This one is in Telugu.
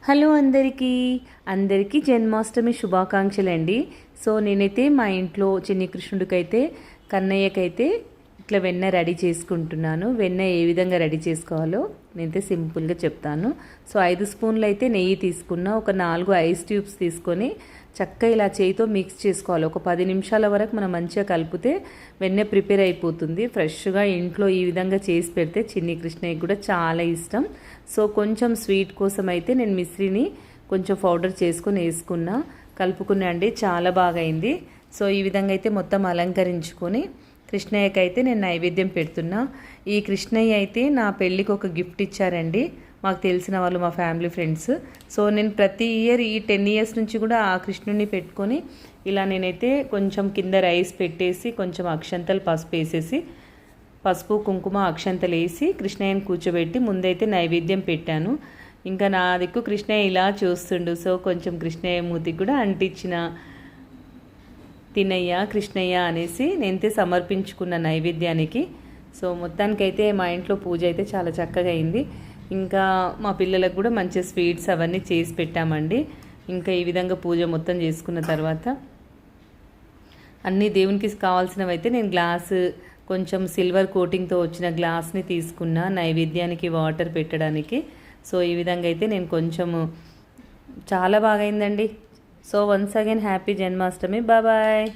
హలో అందరికీ జన్మాష్టమి శుభాకాంక్షలండి. సో నేనైతే మా ఇంట్లో చిన్ని కృష్ణుడికైతే కన్నయ్యకైతే ఇట్లా వెన్న రెడీ చేసుకుంటున్నాను. వెన్న ఏ విధంగా రెడీ చేసుకోవాలో నేనైతే సింపుల్గా చెప్తాను. సో 5 స్పూన్లు అయితే నెయ్యి తీసుకున్నా, ఒక 4 ఐస్ ట్యూబ్స్ తీసుకొని చక్కగా ఇలా చేయితో మిక్స్ చేసుకోవాలి. ఒక 10 నిమిషాల వరకు మనం మంచిగా కలిపితే వెన్న ప్రిపేర్ అయిపోతుంది. ఫ్రెష్గా ఇంట్లో ఈ విధంగా చేసి పెడితే చిన్ని కృష్ణయ్యకి కూడా చాలా ఇష్టం. సో కొంచెం స్వీట్ కోసం అయితే నేను మిశ్రీని కొంచెం పౌడర్ చేసుకొని వేసుకున్నా, కలుపుకున్నా అండి. చాలా బాగా అయింది. సో ఈ విధంగా అయితే మొత్తం అలంకరించుకొని కృష్ణయ్యకి అయితే నేను నైవేద్యం పెడుతున్నా. ఈ కృష్ణయ్య అయితే నా పెళ్ళికి ఒక గిఫ్ట్ ఇచ్చారండి, మాకు తెలిసిన వాళ్ళు, మా ఫ్యామిలీ ఫ్రెండ్స్. సో నేను ప్రతి ఇయర్ ఈ 10 ఇయర్స్ నుంచి కూడా ఆ కృష్ణుడిని పెట్టుకొని ఇలా నేనైతే కొంచెం కింద రైస్ పెట్టేసి కొంచెం అక్షంతలు పసుపు వేసేసి, పసుపు కుంకుమ అక్షంతలు వేసి కృష్ణయ్యని కూర్చోబెట్టి ముందైతే నైవేద్యం పెట్టాను. ఇంకా నా దిక్కు కృష్ణయ్య ఇలా చూస్తుండు. సో కొంచెం కృష్ణయ్య మూతికి కూడా అంటించిన, తినయ్య కృష్ణయ్య అనేసి నేనైతే సమర్పించుకున్న నైవేద్యానికి. సో మొత్తానికైతే మా ఇంట్లో పూజ అయితే చాలా చక్కగా అయింది. ఇంకా మా పిల్లలకు కూడా మంచి స్వీట్స్ అవన్నీ చేసి పెట్టామండి. ఇంకా ఈ విధంగా పూజ మొత్తం చేసుకున్న తర్వాత అన్ని దేవునికి కావాల్సినవి అయితే నేను గ్లాసు కొంచెం సిల్వర్ కోటింగ్తో వచ్చిన గ్లాస్ని తీసుకున్నా నైవేద్యానికి వాటర్ పెట్టడానికి. సో ఈ విధంగా అయితే నేను కొంచెము చాలా బాగా అయిందండి. So once again happy Janmashtami. Bye.